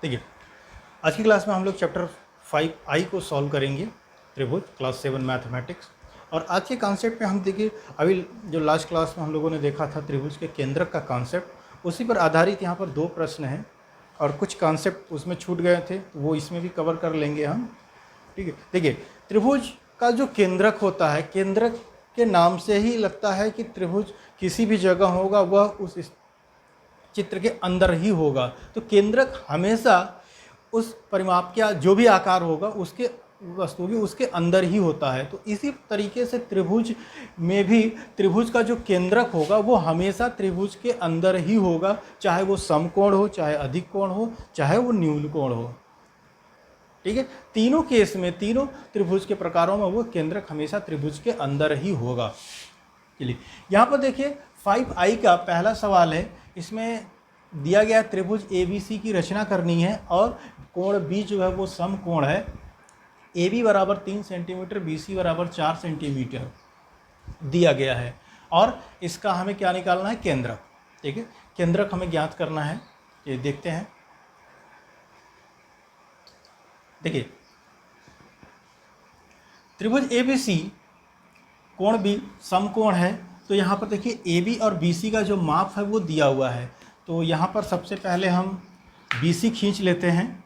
देखिए, आज की क्लास में हम लोग चैप्टर 5I को सॉल्व करेंगे, त्रिभुज क्लास 7 मैथमेटिक्स। और आज के कॉन्सेप्ट में हम देखिए, अभी जो लास्ट क्लास में हम लोगों ने देखा था त्रिभुज के केंद्रक का कॉन्सेप्ट, उसी पर आधारित यहाँ पर 2 प्रश्न हैं और कुछ कॉन्सेप्ट उसमें छूट गए थे, तो वो इसमें भी कवर कर लेंगे हम। ठीक है, देखिए त्रिभुज का जो केंद्रक होता है, केंद्रक के नाम से ही लगता है कि त्रिभुज किसी भी जगह होगा, वह उस चित्र के अंदर ही होगा। तो केंद्रक हमेशा उस परिमाप का जो भी आकार होगा उसके वस्तु की उसके अंदर ही होता है। तो इसी तरीके से त्रिभुज में भी त्रिभुज का जो केंद्रक होगा वो हमेशा त्रिभुज के अंदर ही होगा, चाहे वो समकोण हो, चाहे अधिक कोण हो, चाहे वो न्यून कोण हो। ठीक है, तीनों केस में, तीनों त्रिभुज के प्रकारों में वो केंद्रक हमेशा त्रिभुज के अंदर ही होगा। चलिए यहाँ पर देखिए 5I का पहला सवाल है, इसमें दिया गया त्रिभुज ABC की रचना करनी है और कोण B जो है वो समकोण है। AB बराबर 3 सेंटीमीटर, BC बराबर 4 सेंटीमीटर दिया गया है और इसका हमें क्या निकालना है, केंद्रक। ठीक है, केंद्रक हमें ज्ञात करना है। ये देखते हैं, देखिए त्रिभुज ABC कोण B समकोण है। तो यहाँ पर देखिए AB और BC का जो माप है वो दिया हुआ है। तो यहाँ पर सबसे पहले हम BC खींच लेते हैं।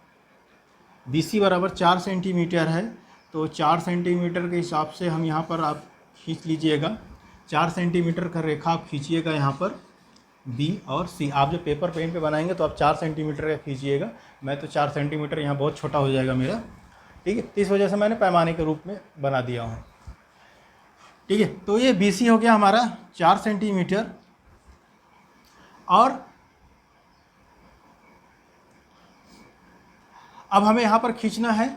BC बराबर 4 सेंटीमीटर है, तो 4 सेंटीमीटर के हिसाब से हम यहाँ पर आप खींच लीजिएगा। 4 सेंटीमीटर का रेखा आप खींचिएगा यहाँ पर B और C। आप जो पेपर पेन पे बनाएंगे तो आप 4 सेंटीमीटर का खींचिएगा। मैं तो 4 सेंटीमीटर यहाँ बहुत छोटा हो जाएगा मेरा। ठीक है, इस वजह से मैंने पैमाने के रूप में बना दिया हूँ। ठीक है, तो ये BC हो गया हमारा 4 सेंटीमीटर और अब हमें यहाँ पर खींचना है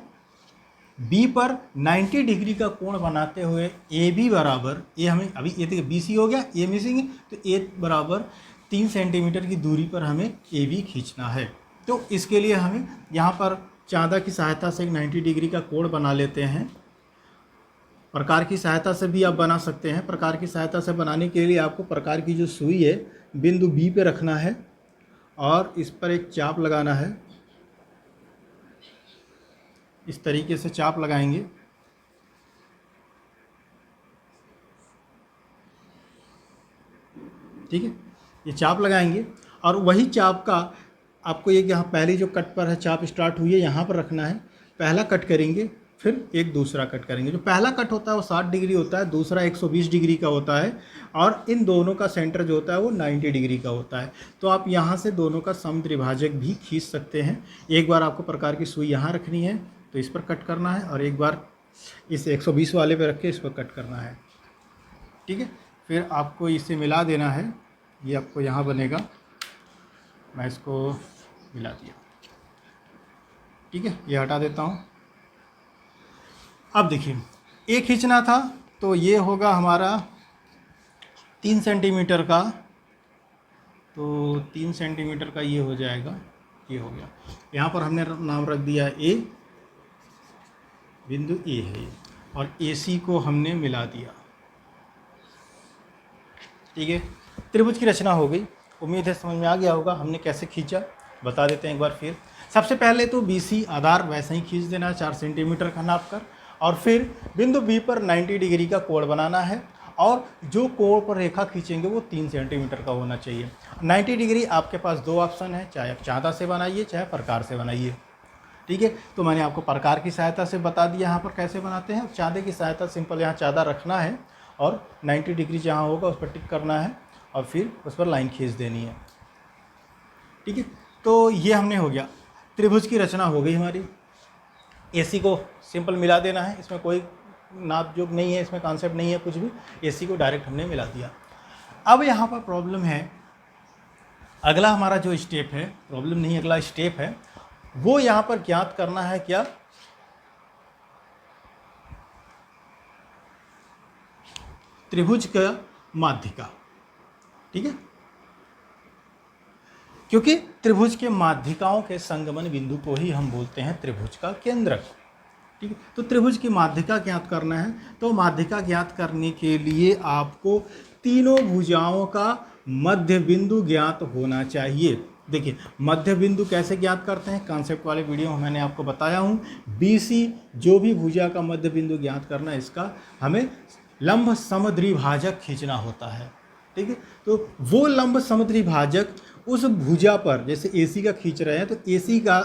B पर 90 डिग्री का कोण बनाते हुए AB बराबर, ये हमें अभी ये देखिए BC हो गया, ये मिसिंग है, तो A बराबर 3 सेंटीमीटर की दूरी पर हमें AB खींचना है। तो इसके लिए हमें यहाँ पर चांदा की सहायता से एक 90 डिग्री का कोण बना लेते हैं। प्रकार की सहायता से भी आप बना सकते हैं। प्रकार की सहायता से बनाने के लिए आपको प्रकार की जो सुई है बिंदु B पे रखना है और इस पर एक चाप लगाना है। इस तरीके से चाप लगाएंगे। ठीक है, ये चाप लगाएंगे और वही चाप का आपको एक यहाँ पहली जो कट पर है चाप स्टार्ट हुई है यहाँ पर रखना है। पहला कट करेंगे, फिर एक दूसरा कट करेंगे। जो पहला कट होता है वो 60 डिग्री होता है, दूसरा 120 डिग्री का होता है और इन दोनों का सेंटर जो होता है वो 90 डिग्री का होता है। तो आप यहाँ से दोनों का समद्विभाजक भी खींच सकते हैं। एक बार आपको प्रकार की सुई यहाँ रखनी है तो इस पर कट करना है और एक बार इस 120 वाले पे रख के इस पर कट करना है। ठीक है, फिर आपको इसे मिला देना है। ये आपको यहाँ बनेगा, मैं इसको मिला दिया। ठीक है, ये हटा देता हूँ। अब देखिए एक खींचना था तो ये होगा हमारा 3 सेंटीमीटर का, तो 3 सेंटीमीटर का ये हो जाएगा, ये हो गया। यहाँ पर हमने नाम रख दिया A, बिंदु A है और AC को हमने मिला दिया। ठीक है, त्रिभुज की रचना हो गई। उम्मीद है समझ में आ गया होगा हमने कैसे खींचा, बता देते हैं एक बार फिर। सबसे पहले तो BC आधार वैसे ही खींच देना है 4 सेंटीमीटर का नाप कर और फिर बिंदु B पर 90 डिग्री का कोण बनाना है और जो कोण पर रेखा खींचेंगे वो 3 सेंटीमीटर का होना चाहिए। 90 डिग्री आपके पास 2 ऑप्शन है, चाहे आप चांदा से बनाइए चाहे प्रकार से बनाइए। ठीक है, तो मैंने आपको प्रकार की सहायता से बता दिया यहाँ पर कैसे बनाते हैं। चांदे की सहायता सिंपल यहाँ चांदा रखना है और 90 डिग्री जहाँ होगा उस पर टिक करना है और फिर उस पर लाइन खींच देनी है। ठीक है, तो ये हमने हो गया, त्रिभुज की रचना हो गई हमारी। AC को सिंपल मिला देना है, इसमें कोई नाप जोग नहीं है, इसमें कॉन्सेप्ट नहीं है कुछ भी। AC को डायरेक्ट हमने मिला दिया। अब यहाँ पर प्रॉब्लम है, अगला हमारा जो स्टेप है, प्रॉब्लम नहीं अगला स्टेप है, वो यहाँ पर ज्ञात करना है क्या, त्रिभुज का माध्यिका। ठीक है, क्योंकि त्रिभुज के माध्यिकाओं के संगमन बिंदु को ही हम बोलते हैं त्रिभुज का केंद्रक। ठीक है, तो त्रिभुज की माध्यिका ज्ञात करना है। तो माध्यिका ज्ञात करने के लिए आपको तीनों भुजाओं का मध्य बिंदु ज्ञात होना चाहिए। देखिए मध्य बिंदु कैसे ज्ञात करते हैं, कॉन्सेप्ट वाले वीडियो में मैंने आपको बताया हूँ। BC जो भी भुजा का मध्य बिंदु ज्ञात करना है, इसका हमें लंब समद्विभाजक खींचना होता है। ठीक है, तो वो लंब समद्विभाजक उस भुजा पर, जैसे AC का खींच रहे हैं तो AC का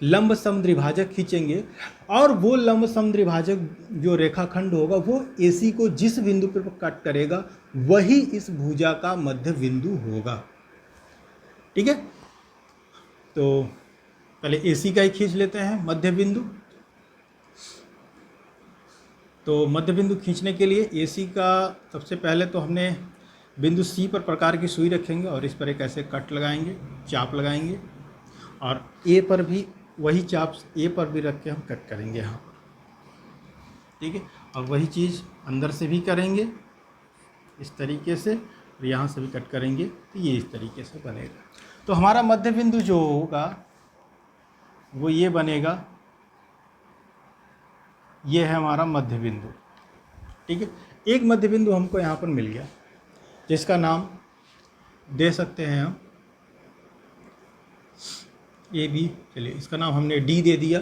लंब समद्विभाजक खींचेंगे, और वो लंब समद्विभाजक जो रेखाखंड होगा वो AC को जिस बिंदु पर कट करेगा वही इस भुजा का मध्य बिंदु होगा। ठीक है, तो पहले AC का ही खींच लेते हैं मध्य बिंदु। तो मध्य बिंदु खींचने के लिए AC का सबसे पहले तो हमने बिंदु C पर प्रकार की सुई रखेंगे और इस पर एक ऐसे कट लगाएंगे, चाप लगाएंगे, और A पर भी वही चाप A पर भी रख के हम कट करेंगे यहाँ पर। ठीक है, और वही चीज़ अंदर से भी करेंगे इस तरीके से, और यहाँ से भी कट करेंगे, तो ये इस तरीके से बनेगा। तो हमारा मध्य बिंदु जो होगा वो ये बनेगा, ये है हमारा मध्य बिंदु। ठीक है, एक मध्य बिंदु हमको यहाँ पर मिल गया, जिसका नाम दे सकते हैं हम AB। चलिए इसका नाम हमने D दे दिया।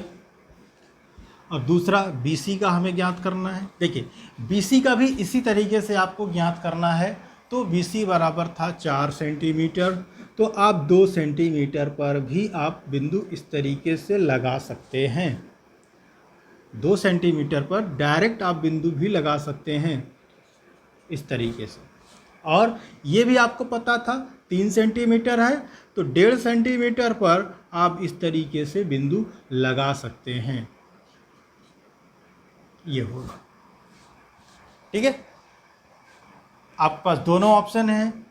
और दूसरा BC का हमें ज्ञात करना है। देखिए BC का भी इसी तरीके से आपको ज्ञात करना है। तो BC बराबर था 4 सेंटीमीटर, तो आप 2 सेंटीमीटर पर भी आप बिंदु इस तरीके से लगा सकते हैं। 2 सेंटीमीटर पर डायरेक्ट आप बिंदु भी लगा सकते हैं इस तरीके से। और ये भी आपको पता था 3 सेंटीमीटर है, तो 1.5 सेंटीमीटर पर आप इस तरीके से बिंदु लगा सकते हैं, ये होगा। ठीक है, आपके पास दोनों ऑप्शन हैं।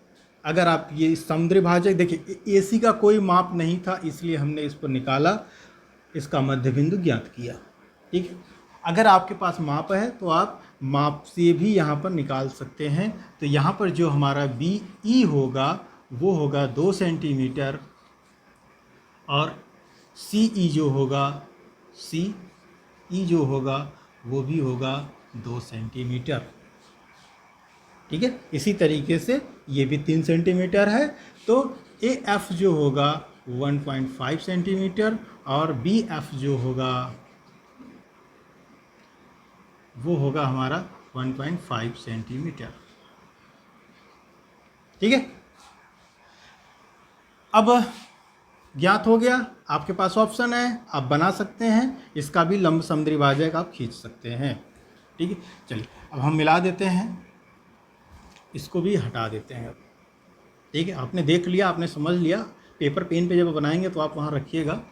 अगर आप ये समद्विभाजक, देखिए AC का कोई माप नहीं था, इसलिए हमने इस पर निकाला, इसका मध्य बिंदु ज्ञात किया। ठीक है, अगर आपके पास माप है तो आप माप से भी यहाँ पर निकाल सकते हैं। तो यहाँ पर जो हमारा BE होगा वो होगा 2 सेंटीमीटर, और CE जो होगा, CE जो होगा वो भी होगा 2 सेंटीमीटर। ठीक है, इसी तरीके से ये भी 3 सेंटीमीटर है, तो AF जो होगा 1.5 सेंटीमीटर, और BF जो होगा वो होगा हमारा 1.5 सेंटीमीटर। ठीक है, अब ज्ञात हो गया, आपके पास ऑप्शन है, आप बना सकते हैं, इसका भी लंब समद्विभाजक आप खींच सकते हैं। ठीक है, चलिए अब हम मिला देते हैं, इसको भी हटा देते हैं। ठीक है, आपने देख लिया, आपने समझ लिया, पेपर पेन पे जब बनाएंगे तो आप वहाँ रखिएगा।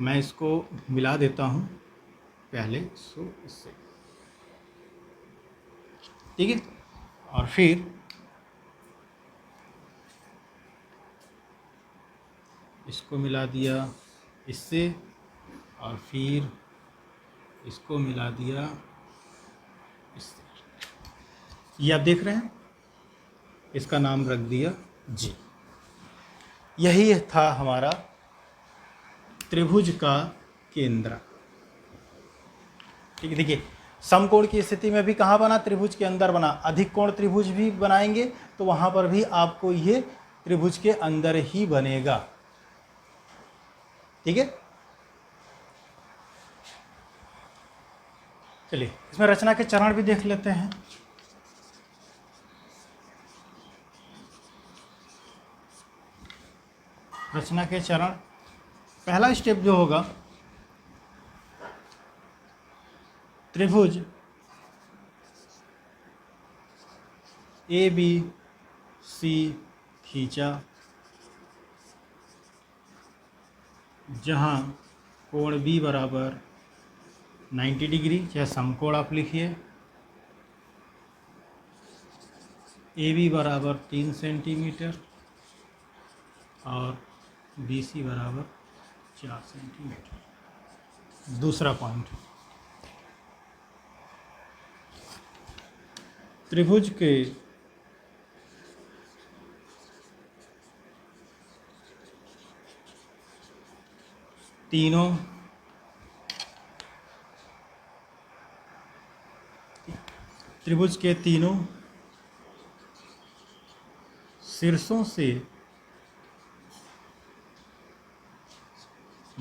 मैं इसको मिला देता हूँ पहले इससे। ठीक है, और फिर इसको मिला दिया इससे, और फिर इसको मिला दिया इससे। ये आप देख रहे हैं, इसका नाम रख दिया G। यही था हमारा त्रिभुज का केंद्र। ठीक है, देखिए समकोण की स्थिति में भी कहाँ बना, त्रिभुज के अंदर बना। अधिक कोण त्रिभुज भी बनाएंगे तो वहाँ पर भी आपको ये त्रिभुज के अंदर ही बनेगा। ठीक है, चलिए इसमें रचना के चरण भी देख लेते हैं। रचना के चरण, पहला स्टेप जो होगा, त्रिभुज ABC खींचा, जहाँ कोण B बराबर 90 डिग्री, चाहे समकोण आप लिखिए। AB बराबर 3 सेंटीमीटर और BC बराबर 4 सेंटीमीटर। दूसरा पॉइंट, त्रिभुज के तीनों शीर्षों से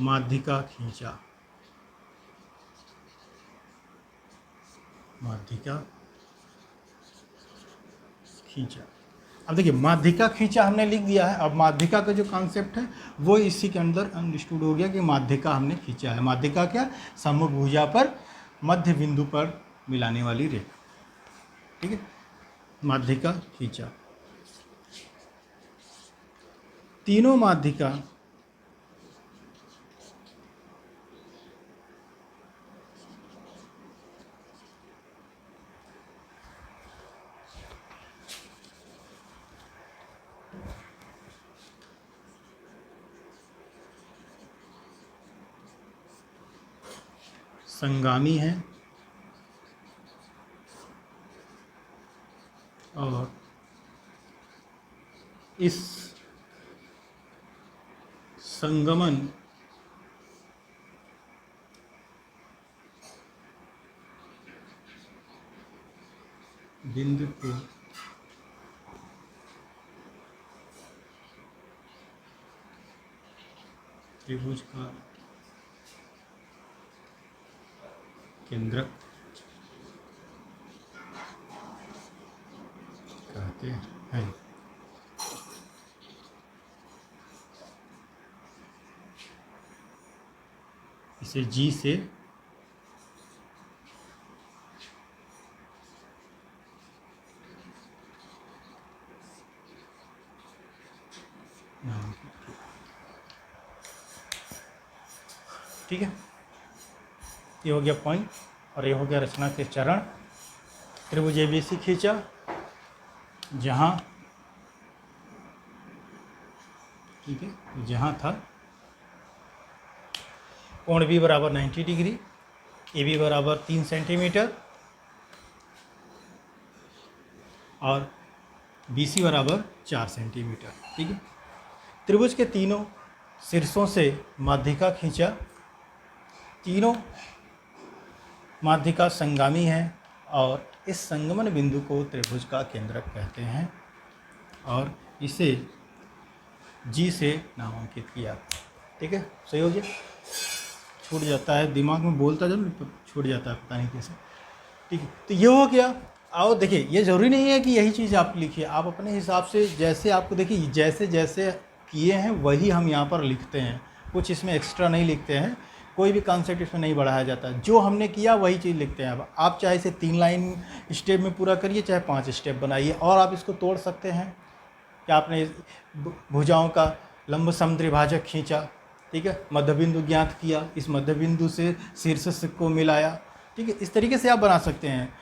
माध्यिका खींचा, माध्यिका खींचा। अब देखिए माध्यिका खींचा हमने लिख दिया है। अब माध्यिका का जो कॉन्सेप्ट है वो इसी के अंदर अंडरस्टूड हो गया कि माध्यिका हमने खींचा है। माध्यिका क्या? सम्मुख भुजा पर मध्य बिंदु पर मिलाने वाली रेखा, ठीक है, माध्यिका खींचा। तीनों माध्यिका संगामी है और इस संगमन बिंदु को त्रिभुज का केंद्रक कहते हैं। इसे जी से नाम, ठीक है। ये हो गया पॉइंट और ये हो गया रचना के चरण। त्रिभुज एबीसी खींचा जहाँ, ठीक है, जहाँ था कोण बी बराबर 90 डिग्री, ए बी बराबर 3 सेंटीमीटर और बी सी बराबर 4 सेंटीमीटर, ठीक है। त्रिभुज के तीनों शीर्षों से माध्यिका खींचा। तीनों माध्यिका संगामी है और इस संगमन बिंदु को त्रिभुज का केंद्रक कहते हैं और इसे जी से नामांकित किया, ठीक है। सही हो गया? छूट जाता है दिमाग में, बोलता जब छूट जाता है पता नहीं कैसे, ठीक है। तो ये हो गया। आओ देखिए, ये ज़रूरी नहीं है कि यही चीज़ आप लिखिए, आप अपने हिसाब से जैसे आपको देखिए जैसे जैसे किए हैं वही हम यहाँ पर लिखते हैं, कुछ इसमें एक्स्ट्रा नहीं लिखते हैं, कोई भी कॉन्सेप्ट इसमें नहीं बढ़ाया जाता है। जो हमने किया वही चीज़ लिखते हैं। अब आप चाहे इसे 3 लाइन स्टेप में पूरा करिए, चाहे 5 स्टेप बनाइए, और आप इसको तोड़ सकते हैं कि आपने भुजाओं का लंब समद्विभाजक खींचा, ठीक है, मध्य बिंदु ज्ञात किया, इस मध्य बिंदु से शीर्ष को मिलाया, ठीक है। इस तरीके से आप बना सकते हैं।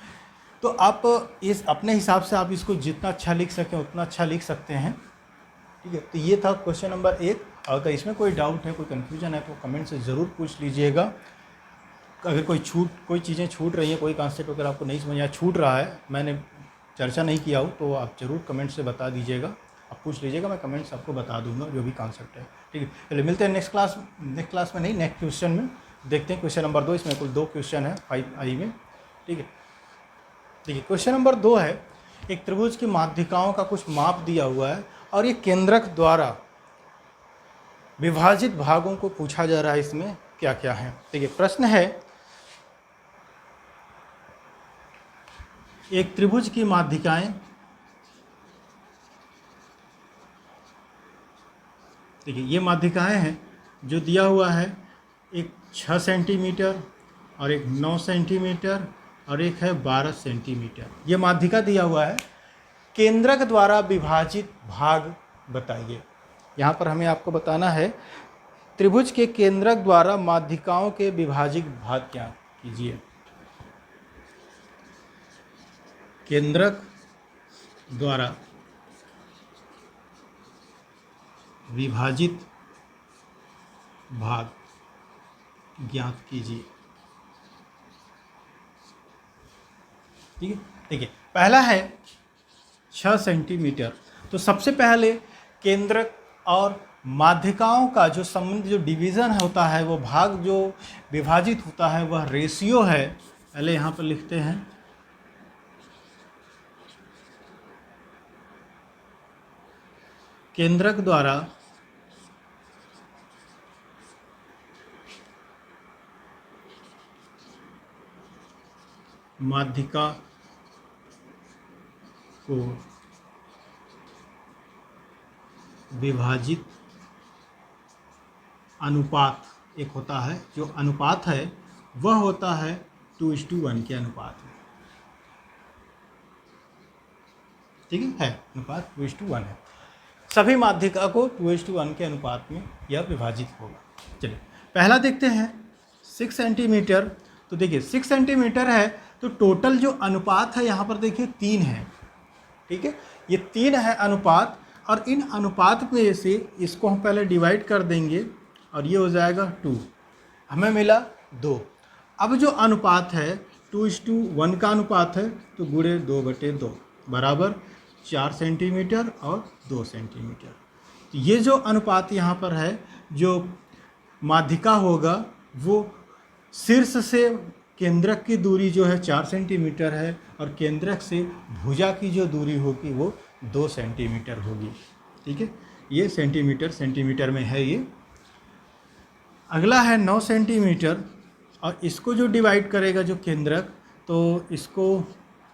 तो आप इस अपने हिसाब से आप इसको जितना अच्छा लिख सकें उतना अच्छा लिख सकते हैं, ठीक है। तो ये था क्वेश्चन नंबर 1। अगर इसमें कोई डाउट है, कोई कन्फ्यूजन है तो कमेंट से ज़रूर पूछ लीजिएगा। अगर कोई चीज़ें छूट रही हैं, कोई कॉन्सेप्ट अगर आपको नहीं समझ आया, छूट रहा है, मैंने चर्चा नहीं किया हो, तो आप ज़रूर कमेंट से बता दीजिएगा, आप पूछ लीजिएगा, मैं कमेंट से आपको बता दूंगा जो भी कॉन्सेप्ट है, ठीक है। चलिए मिलते हैं नेक्स्ट क्लास में नहीं, नेक्स्ट क्वेश्चन में देखते हैं। क्वेश्चन नंबर 2, इसमें कुल 2 क्वेश्चन है 5I में, ठीक है। देखिए क्वेश्चन नंबर 2 है, एक त्रिभुज की माध्यिकाओं का कुछ माप दिया हुआ है और ये केंद्रक द्वारा विभाजित भागों को पूछा जा रहा है। इसमें क्या क्या है? देखिए प्रश्न है, एक त्रिभुज की माध्यिकाएं, देखिए ये माध्यिकाएं हैं जो दिया हुआ है, एक 6 सेंटीमीटर और एक 9 सेंटीमीटर और एक है 12 सेंटीमीटर। ये माध्यिका दिया हुआ है, केंद्रक द्वारा विभाजित भाग बताइए। यहाँ पर हमें आपको बताना है त्रिभुज के केंद्रक द्वारा माध्यिकाओं के विभाजित भाग क्या कीजिए। केंद्रक द्वारा विभाजित भाग ज्ञात कीजिए, ठीक है। देखिए पहला है 6 सेंटीमीटर, तो सबसे पहले केंद्रक और माध्यिकाओं का जो संबंध, जो डिवीज़न होता है, वो भाग जो विभाजित होता है वह रेशियो है। पहले यहाँ पर लिखते हैं केंद्रक द्वारा माध्यिका को विभाजित अनुपात एक होता है, जो अनुपात है वह होता है 2:1 के अनुपात में। ठीक है, अनुपात 2:1 है। सभी माध्यिका को 2:1 के अनुपात में यह विभाजित होगा। चलिए पहला देखते हैं 6 सेंटीमीटर। तो देखिए 6 सेंटीमीटर है तो टोटल जो अनुपात है यहाँ पर देखिए 3 है। ठीक है, ये 3 है अनुपात, और इन अनुपात में से इसको हम पहले डिवाइड कर देंगे और ये हो जाएगा 2, हमें मिला 2। अब जो अनुपात है 2:1 का अनुपात है तो गुणे 2/2 बराबर 4 सेंटीमीटर और 2 सेंटीमीटर। तो ये जो अनुपात यहाँ पर है, जो माध्यिका होगा वो शीर्ष से केंद्रक की दूरी जो है 4 सेंटीमीटर है, और केंद्रक से भुजा की जो दूरी होगी वो 2 सेंटीमीटर होगी। ठीक है, ये सेंटीमीटर में है ये। अगला है 9 सेंटीमीटर, और इसको जो डिवाइड करेगा जो केंद्रक, तो इसको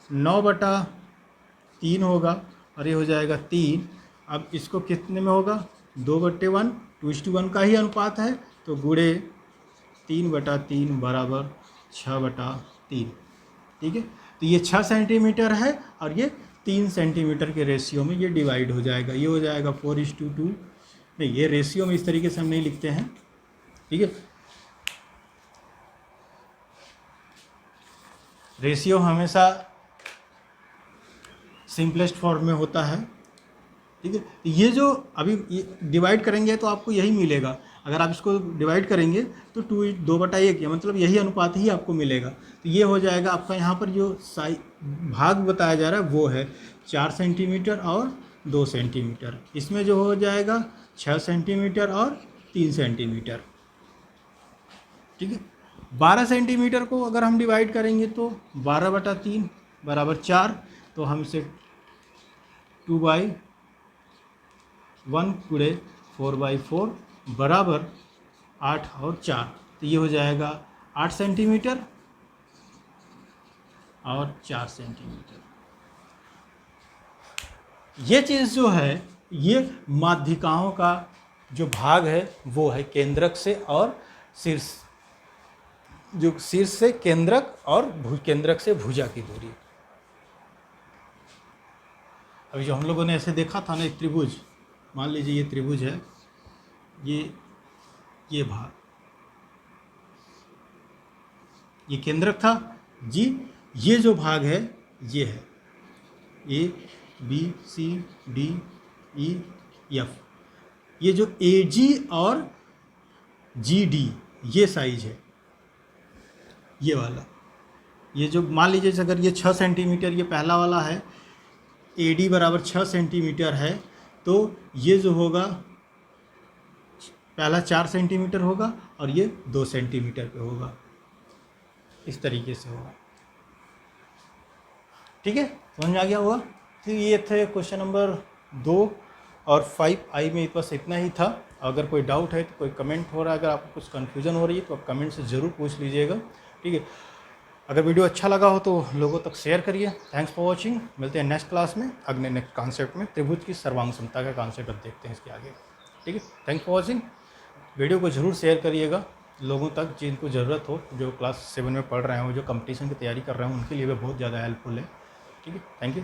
9/3 होगा, और ये हो जाएगा 3। अब इसको कितने में होगा 2/1, 2:1 का ही अनुपात है, तो गुणे 3/3 बराबर 6/3। ठीक है, तो ये 6 सेंटीमीटर है और ये 3 सेंटीमीटर के रेशियो में ये डिवाइड हो जाएगा। ये हो जाएगा 4:2। नहीं, ये रेशियो में इस तरीके से हम नहीं लिखते हैं। ठीक है, रेशियो हमेशा सिंपलेस्ट फॉर्म में होता है। ठीक है, ये जो अभी ये डिवाइड करेंगे तो आपको यही मिलेगा। अगर आप इसको डिवाइड करेंगे तो 2/1 या मतलब यही अनुपात ही आपको मिलेगा। तो ये हो जाएगा आपका, यहाँ पर जो भाग बताया जा रहा है वो है 4 सेंटीमीटर और 2 सेंटीमीटर। इसमें जो हो जाएगा 6 सेंटीमीटर और 3 सेंटीमीटर। ठीक है, 12 सेंटीमीटर को अगर हम डिवाइड करेंगे तो 12/3 बराबर 4, तो हम इसे 2/1 गुणे 4/4 बराबर 8 और 4, तो ये हो जाएगा 8 सेंटीमीटर और 4 सेंटीमीटर। ये चीज़ जो है, ये माध्यिकाओं का जो भाग है वो है केंद्रक से और शीर्ष, जो शीर्ष से केंद्रक और केंद्रक से भुजा की दूरी। अभी जो हम लोगों ने ऐसे देखा था ना, एक त्रिभुज, मान लीजिए ये त्रिभुज है, ये भाग, ये केंद्रक था जी। ये जो भाग है ये है ABCDEF। ये जो AG और GD ये साइज है, ये वाला। ये जो मान लीजिए अगर ये 6 सेंटीमीटर ये पहला वाला है, AD बराबर 6 सेंटीमीटर है, तो ये जो होगा पहला 4 सेंटीमीटर होगा और ये 2 सेंटीमीटर पे होगा, इस तरीके से होगा। ठीक है, समझ में आ गया होगा। तो ये थे क्वेश्चन नंबर 2 और 5I में बस इतना ही था। अगर कोई डाउट है तो कोई कमेंट हो रहा है, अगर आपको कुछ कन्फ्यूज़न हो रही है तो आप कमेंट से ज़रूर पूछ लीजिएगा। ठीक है, अगर वीडियो अच्छा लगा हो तो लोगों तक शेयर करिए। Thanks for watching. मिलते हैं नेक्स्ट क्लास में अगले नेक्स्ट कॉन्सेप्ट में, त्रिभुज की सर्वांग समता का कॉन्सेप्ट अब देखते हैं इसके आगे। ठीक है, थैंक्स फॉर वॉचिंग। वीडियो को ज़रूर शेयर करिएगा लोगों तक जिनको ज़रूरत हो, जो क्लास 7 में पढ़ रहे हो, जो कंपटीशन की तैयारी कर रहे हो, उनके लिए भी बहुत ज़्यादा हेल्पफुल है। ठीक है, थैंक यू।